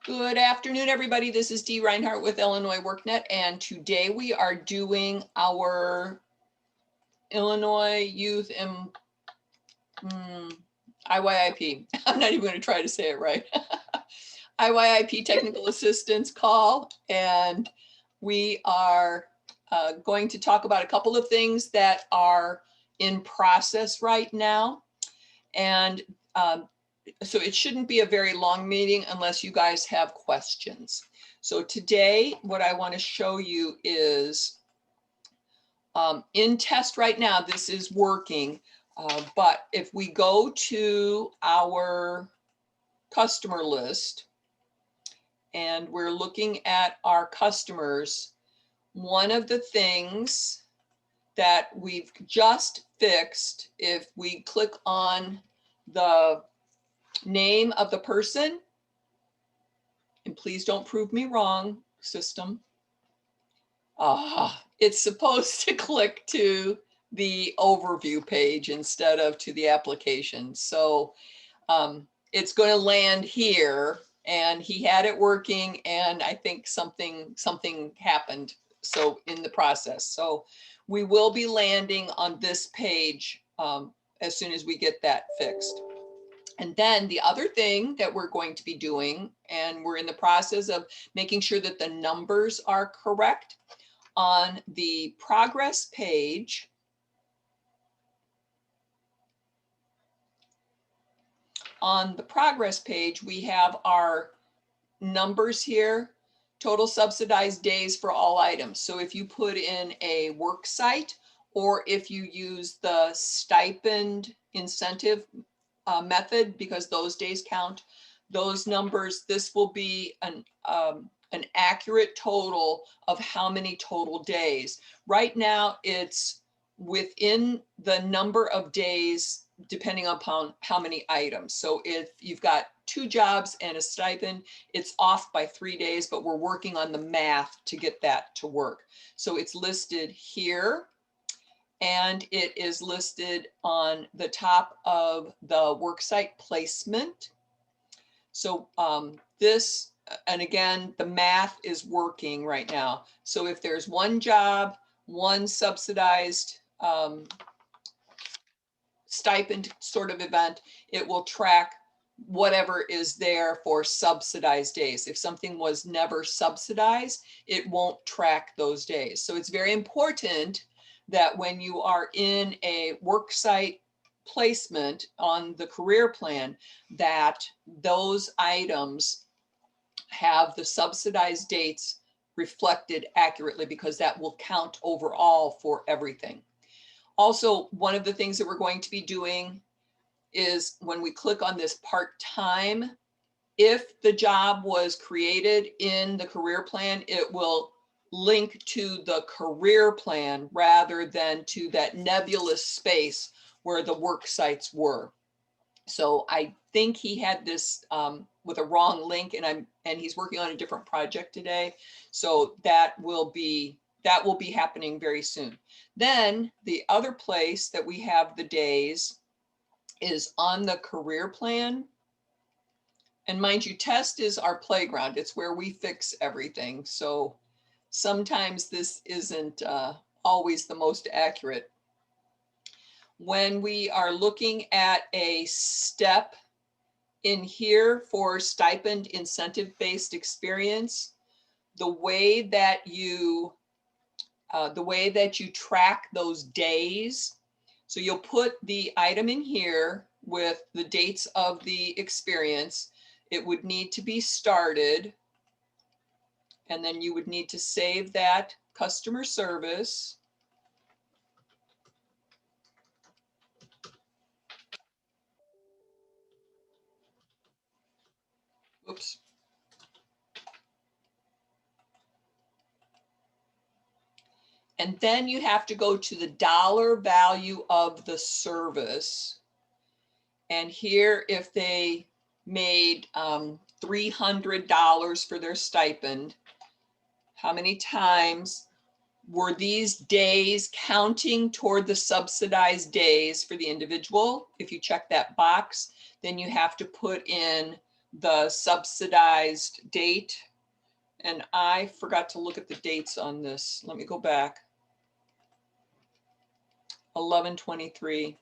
Good afternoon, everybody. This is Dee Reinhardt with Illinois WorkNet, and today we are doing our Illinois Youth IYIP. I'm not even going to try to say it right. IYIP Technical Assistance call, and we are going to talk about a couple of things that are in process right now. And so it shouldn't be a very long meeting unless you guys have questions. So today, what I want to show you is in test right now, this is working. But if we go to our customer list and we're looking at our customers, one of the things that we've just fixed, if we click on the name of the person, and please don't prove me wrong, system. It's supposed to click to the overview page instead of to the application. So it's going to land here, and he had it working, and I think something happened so in the process. So we will be landing on this page as soon as we get that fixed. And then the other thing that we're going to be doing, and we're in the process of making sure that the numbers are correct, on the progress page, we have our numbers here, total subsidized days for all items. So if you put in a work site, or if you use the stipend incentive method, because those days count, those numbers, this will be an accurate total of how many total days. Right now, it's within the number of days depending upon how many items. So if you've got 2 jobs and a stipend, it's off by 3 days, but we're working on the math to get that to work. So it's listed here, and it is listed on the top of the worksite placement. So this, and again, the math is working right now. So if there's 1 job, 1 subsidized stipend sort of event, it will track whatever is there for subsidized days. If something was never subsidized, it won't track those days. So it's very important that when you are in a worksite placement on the career plan, that those items have the subsidized dates reflected accurately, because that will count overall for everything. Also, one of the things that we're going to be doing is when we click on this part-time, if the job was created in the career plan, it will link to the career plan rather than to that nebulous space where the work sites were. So I think he had this with a wrong link, and he's working on a different project today. So that will be happening very soon. Then the other place that we have the days is on the career plan. And mind you, test is our playground. It's where we fix everything. So sometimes this isn't always the most accurate. When we are looking at a step in here for stipend incentive-based experience, the way that you track those days, so you'll put the item in here with the dates of the experience. It would need to be started, and then you would need to save that customer service. Oops. And then you have to go to the dollar value of the service. And here, if they made $300 for their stipend, how many times were these days counting toward the subsidized days for the individual? If you check that box, then you have to put in the subsidized date. And I forgot to look at the dates on this. Let me go back. 11/23.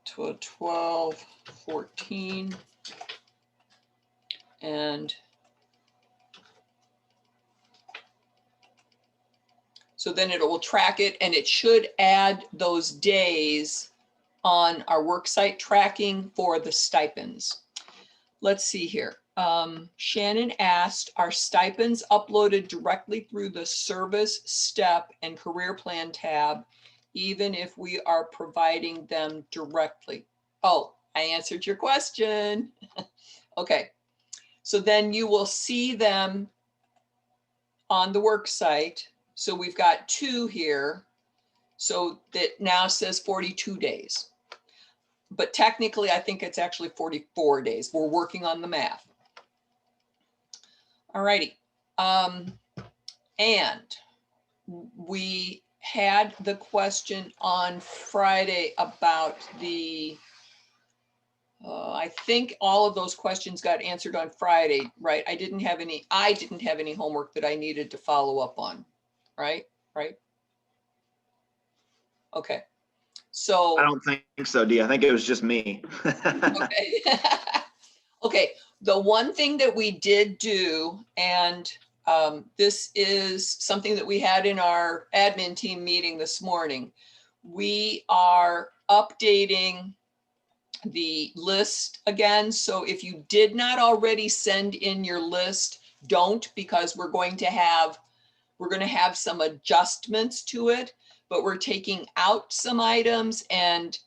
To 12/14. And so then it will track it, and it should add those days on our worksite tracking for the stipends. Let's see here. Shannon asked, are stipends uploaded directly through the service step and career plan tab, even if we are providing them directly? Oh, I answered your question. Okay, so then you will see them on the worksite. So we've got 2 here. So that now says 42 days. But technically, I think it's actually 44 days. We're working on the math. All righty. And we had the question on Friday about the, I think all of those questions got answered on Friday, right? I didn't have any homework that I needed to follow up on, right? Right? Okay. So I don't think so, Dee. I think it was just me. okay. Okay. The one thing that we did do, and this is something that we had in our admin team meeting this morning, we are updating the list again. So if you did not already send in your list, don't, because we're going to have some adjustments to it, but we're taking out some items and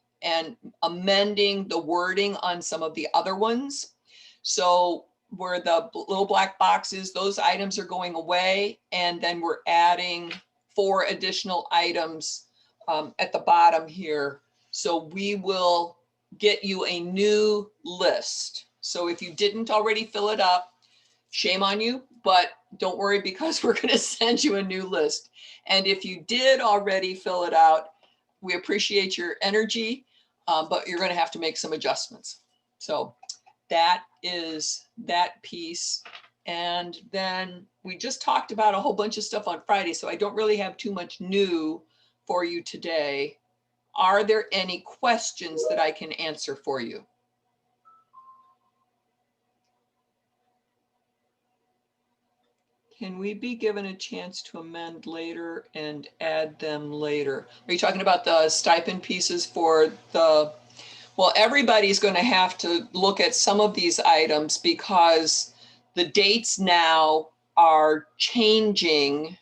amending the wording on some of the other ones. So where the little black boxes, those items are going away, and then we're adding 4 additional items at the bottom here. So we will get you a new list. So if you didn't already fill it up, shame on you, but don't worry, because we're going to send you a new list. And if you did already fill it out, we appreciate your energy, but you're going to have to make some adjustments. So that is that piece. And then we just talked about a whole bunch of stuff on Friday, so I don't really have too much new for you today. Are there any questions that I can answer for you? Can we be given a chance to amend later and add them later? Are you talking about the stipend pieces for the, well, everybody's going to have to look at some of these items because the dates now are changing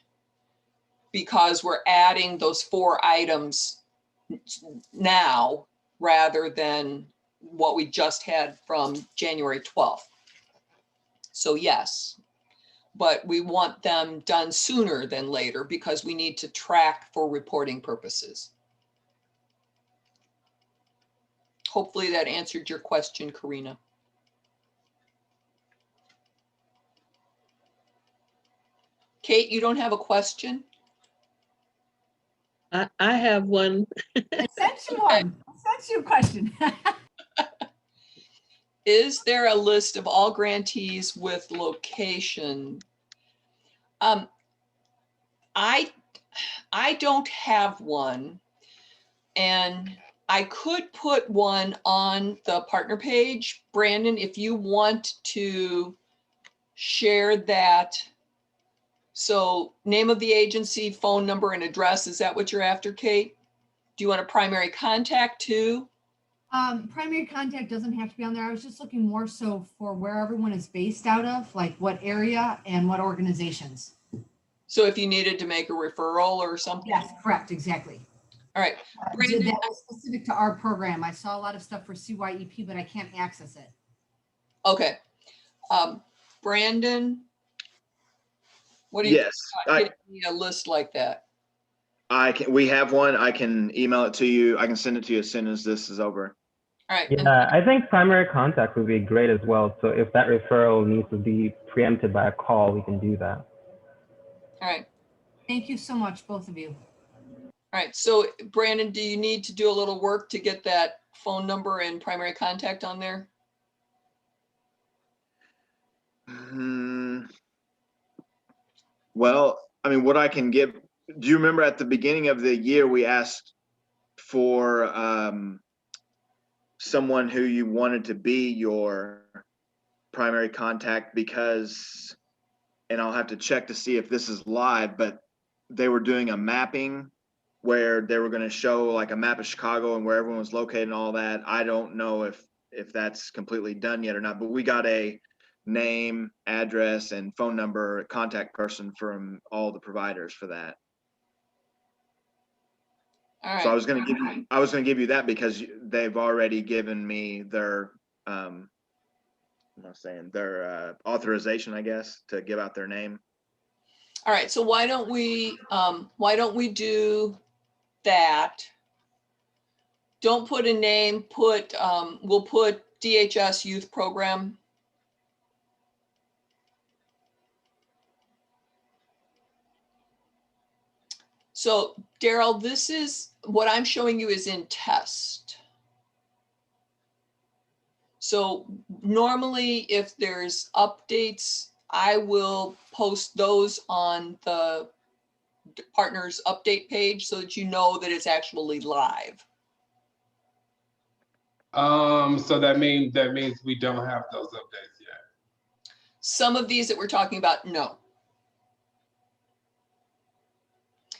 because we're adding those 4 items now rather than what we just had from January 12th. So yes. But we want them done sooner than later because we need to track for reporting purposes. Hopefully that answered your question, Karina. Kate, you don't have a question? I have one. I sent you one. I sent you a question. Is there a list of all grantees with location? I don't have one, and I could put one on the partner page. Brandon, if you want to share that. So name of the agency, phone number, and address. Is that what you're after, Kate? Do you want a primary contact too? Primary contact doesn't have to be on there. I was just looking more so for where everyone is based out of, like what area and what organizations. So if you needed to make a referral or something? Yes, correct, exactly. All right. Brandon, that was specific to our program. I saw a lot of stuff for CYEP, but I can't access it. Okay. Brandon, what do you Yes, think about a list like that? we have one. I can email it to you. I can send it to you as soon as this is over. All right. Yeah, I think primary contact would be great as well. So if that referral needs to be preempted by a call, we can do that. All right. Thank you so much, both of you. All right, so Brandon, do you need to do a little work to get that phone number and primary contact on there? Well, I mean, what I can give, do you remember at the beginning of the year, we asked for someone who you wanted to be your primary contact because, and I'll have to check to see if this is live, but they were doing a mapping where they were going to show like a map of Chicago and where everyone was located and all that. I don't know if that's completely done yet or not, but we got a name, address, and phone number contact person from all the providers for that. All So I right, was going to give you that because they've already given me their I'm not saying their authorization, I guess, to give out their name. all right, so why don't we do that? Don't put a name, we'll put DHS Youth Program. So Daryl, this is what I'm showing you is in test. So normally if there's updates, I will post those on the partners update page so that you know that it's actually live. So that means we don't have those updates yet. Some of these that we're talking about, no.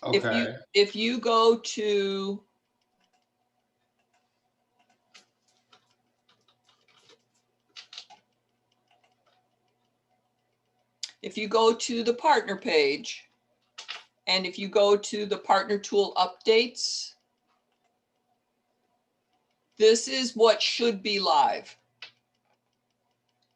Okay. If you go to the partner page, and if you go to the partner tool updates, this is what should be live.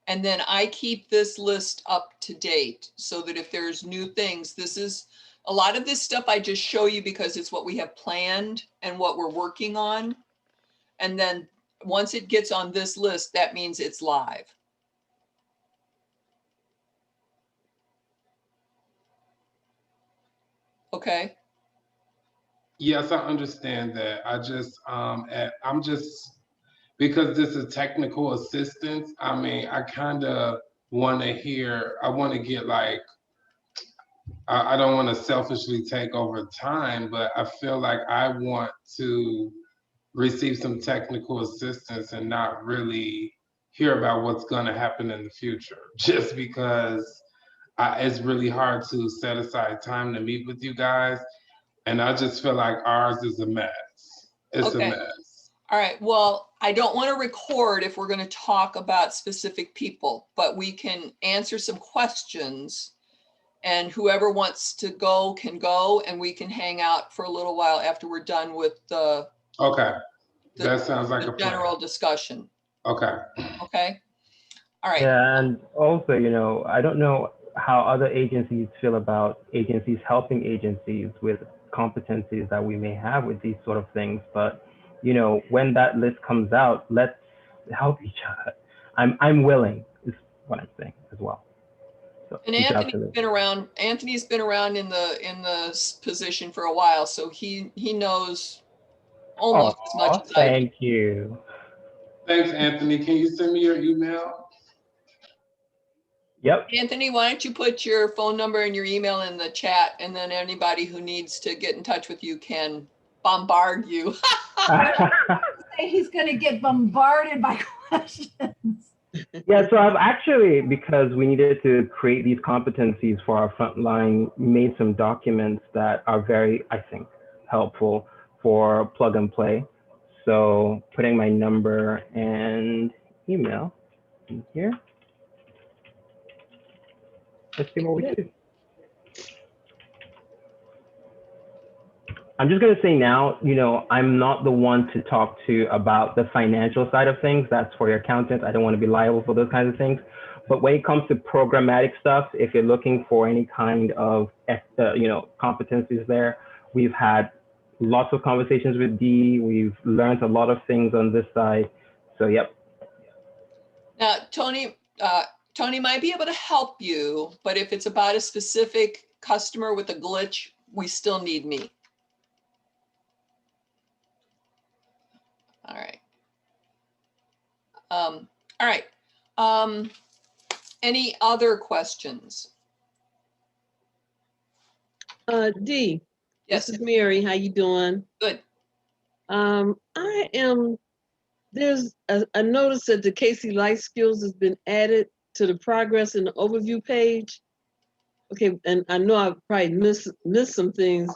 And then I keep this list up to date so that if there's new things, this is a lot of this stuff I just show you because it's what we have planned and what we're working on. And then once it gets on this list, that means it's live. Okay. Yes, I understand that. I'm just, because this is technical assistance, I mean, I kind of want to get like, I don't want to selfishly take over time, but I feel like I want to receive some technical assistance and not really hear about what's going to happen in the future, just because it's really hard to set aside time to meet with you guys. And I just feel like ours is a mess. It's a Okay. mess. All right. Well, I don't want to record if we're going to talk about specific people, but we can answer some questions and whoever wants to go can go, and we can hang out for a little while after we're done with the Okay. That sounds like a plan. general discussion. Okay. Okay. All right. Yeah, and also, I don't know how other agencies feel about agencies helping agencies with competencies that we may have with these sort of things. But, when that list comes out, let's help each other. I'm willing, is what I'm saying as well. So And reach out to Anthony's me. been around. Anthony's been around in the position for a while, so he knows almost as much as I do. Thank you. Thanks, Anthony. Can you send me your email? Yep. Anthony, why don't you put your phone number and your email in the chat, and then anybody who needs to get in touch with you can bombard you. He's going to get bombarded by questions. Yeah, so I've actually, because we needed to create these competencies for our frontline, made some documents that are very, I think, helpful for plug and play. So putting my number and email in here. Let's see what we do. I'm just going to say now, I'm not the one to talk to about the financial side of things. That's for your accountant. I don't want to be liable for those kinds of things. But when it comes to programmatic stuff, if you're looking for any kind of, competencies there, we've had lots of conversations with Dee. We've learned a lot of things on this side. So, yep. Now, Tony might be able to help you, but if it's about a specific customer with a glitch, we still need me. All right. Any other questions? Dee, Yes, this is Mary. How you doing? good. There's a notice that the Casey Life Skills has been added to the progress in the overview page. Okay, and I know I probably missed some things.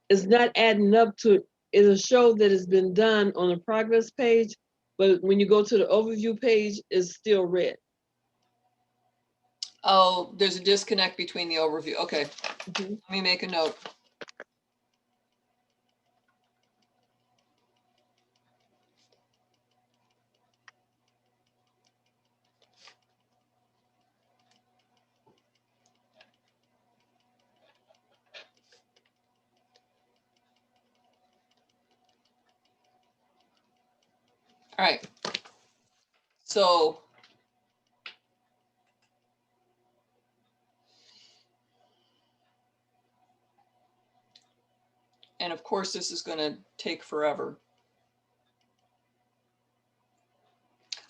It's not adding up to, it'll show that it's been done on the progress page, but when you go to the overview page, it's still red. Oh, there's a disconnect between the overview. Okay, Mhm. let me make a note. All right. So and of course, this is going to take forever.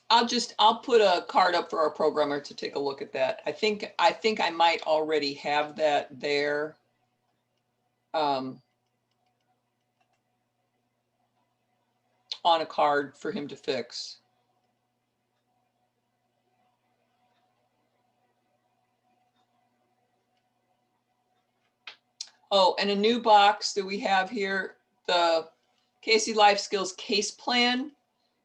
I'll put a card up for our programmer to take a look at that. I think I might already have that there. On a card for him to fix. Oh, and a new box that we have here, the Casey Life Skills case plan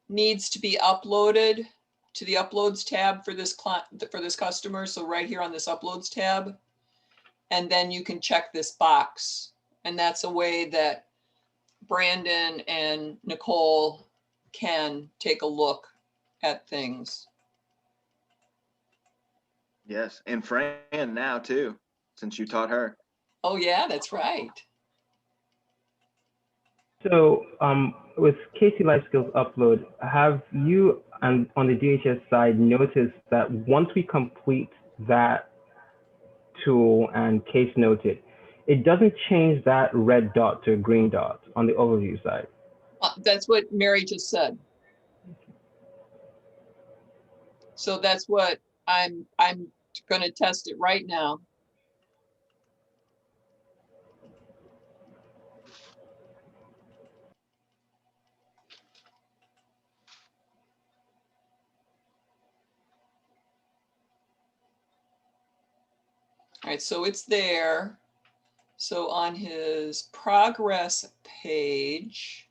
needs to be uploaded to the uploads tab for this customer. So right here on this uploads tab, and then you can check this box. And that's a way that Brandon and Nicole can take a look at things. Yes, and Fran now too, since you taught her. Oh yeah, that's right. So with Casey Life Skills Upload, have you on the DHS side noticed that once we complete that tool and case noted, it doesn't change that red dot to a green dot on the overview side? That's what Mary just said. So that's what I'm going to test it right now. All right, so it's there. So on his progress page,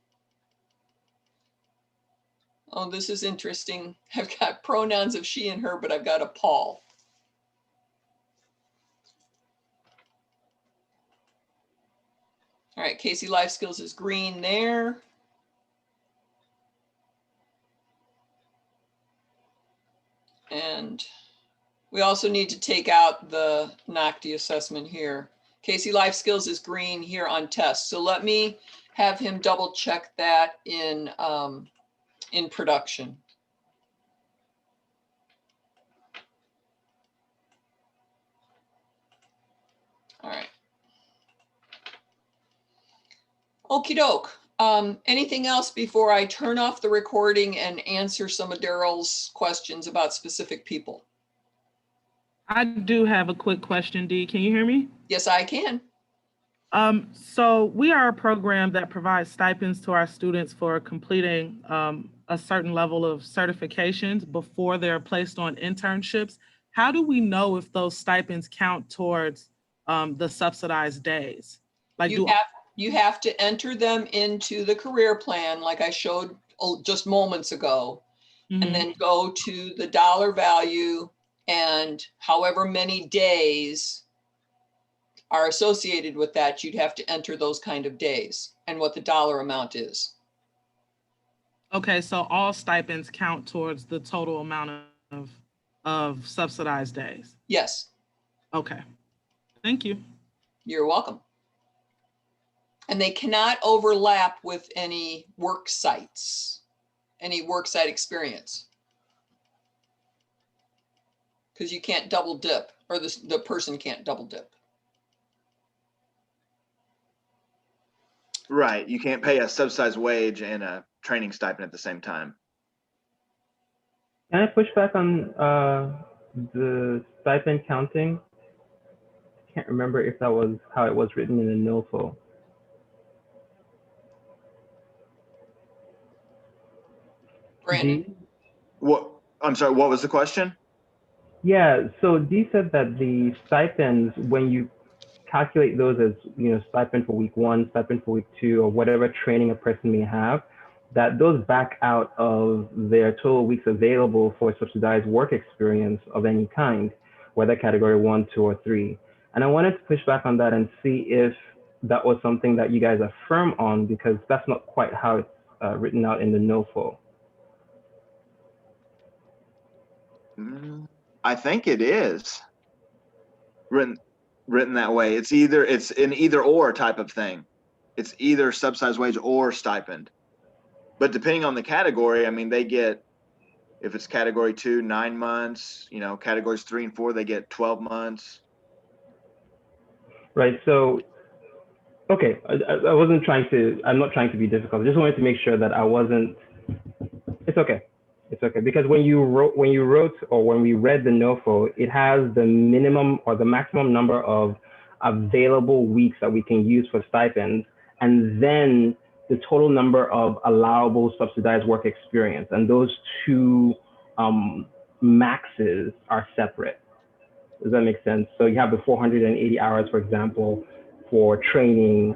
oh, this is interesting. I've got pronouns of she and her, but I've got a Paul. All right, Casey Life Skills is green there. And we also need to take out the NOCTI assessment here. Casey Life Skills is green here on test. So let me have him double check that in production. All right. Okie doke. Anything else before I turn off the recording and answer some of Daryl's questions about specific people? I do have a quick question, Dee. Can you hear me? Yes, I can. So we are a program that provides stipends to our students for completing a certain level of certifications before they're placed on internships. How do we know if those stipends count towards the subsidized days? Like, You have to enter them into the career plan like I showed just moments ago, and then go to the dollar value and however many days are associated with that, you'd have to enter those kind of days and what the dollar amount is. Okay, so all stipends count towards the total amount of subsidized days. Yes. Okay, thank you. You're welcome. And they cannot overlap with any work sites, any work site experience. Because you can't double dip, or the person can't double dip. Right, you can't pay a subsidized wage and a training stipend at the same time. Can I push back on the stipend counting? Can't remember if that was how it was written in the NOFO. Brandon? Dee? What, I'm sorry, what was the question? Yeah, so Dee said that the stipends, when you calculate those as, stipend for week 1, stipend for week 2, or whatever training a person may have, that those back out of their total weeks available for subsidized work experience of any kind, whether category 1, 2, or 3. And I wanted to push back on that and see if that was something that you guys are firm on, because that's not quite how it's written out in the NOFO. I think it is written that way. It's an either or type of thing. It's either subsidized wage or stipend. But depending on the category, I mean, they get, if it's category 2, 9 months, categories 3 and 4, they get 12 months. Right. So, okay, I wasn't trying to, I'm not trying to be difficult. I just wanted to make sure that I wasn't, it's okay. It's okay. Because when you wrote, or when we read the NOFO, it has the minimum or the maximum number of available weeks that we can use for stipends, and then the total number of allowable subsidized work experience. And those two maxes are separate. Does that make sense? So you have the 480 hours, for example, for training,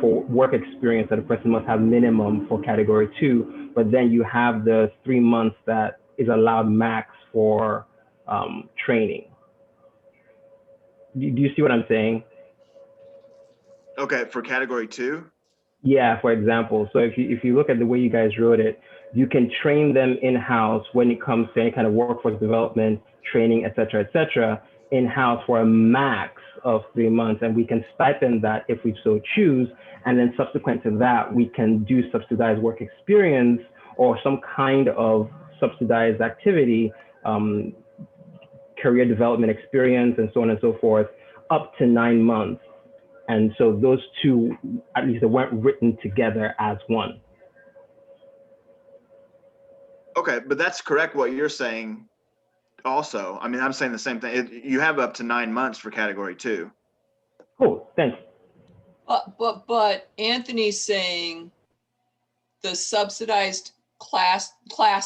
for work experience that a person must have minimum for category 2, but then you have the 3 months that is allowed max for training. Do you see what I'm saying? Okay, for category 2? Yeah, for example. So if you look at the way you guys wrote it, you can train them in-house when it comes to any kind of workforce development, training, et cetera, in-house for a max of 3 months. And we can stipend that if we so choose. And then subsequent to that, we can do subsidized work experience or some kind of subsidized activity, career development experience, and so on and so forth, up to 9 months. And so those two, at least they weren't written together as one. Okay, but that's correct what you're saying also. I mean, I'm saying the same thing. You have up to 9 months for category 2. Cool, thanks. But Anthony's saying the subsidized class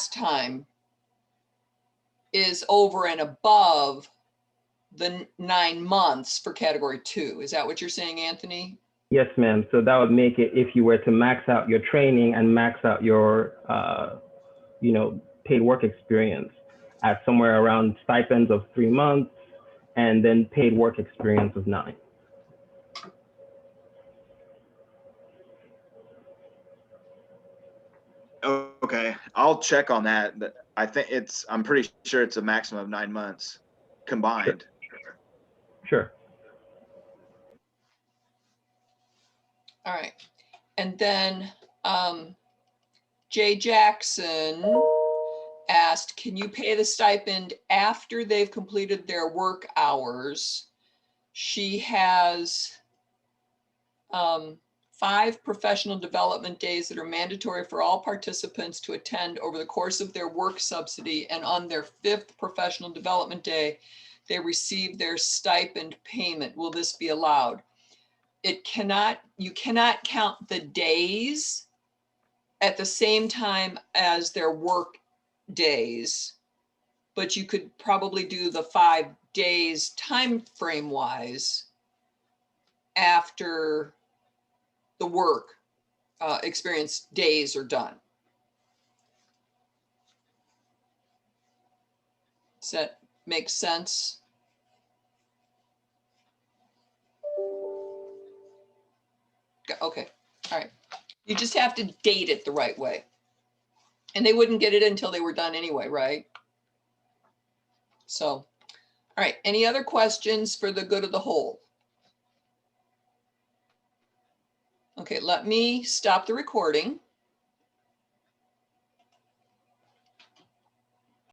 time is over and above the 9 months for category 2. Is that what you're saying, Anthony? Yes, ma'am. So that would make it, if you were to max out your training and max out your, paid work experience at somewhere around stipends of 3 months and then paid work experience of 9. Okay, I'll check on that. But I think I'm pretty sure it's a maximum of 9 months combined. Sure. All right. And then Jay Jackson asked, can you pay the stipend after they've completed their work hours? She has 5 professional development days that are mandatory for all participants to attend over the course of their work subsidy. And on their 5th professional development day, they receive their stipend payment. Will this be allowed? You cannot count the days at the same time as their work days, but you could probably do the 5 days time frame wise after the work experience days are done. Does that make sense? Okay, all right. You just have to date it the right way. And they wouldn't get it until they were done anyway, right? So, all right, any other questions for the good of the whole? Okay, let me stop the recording.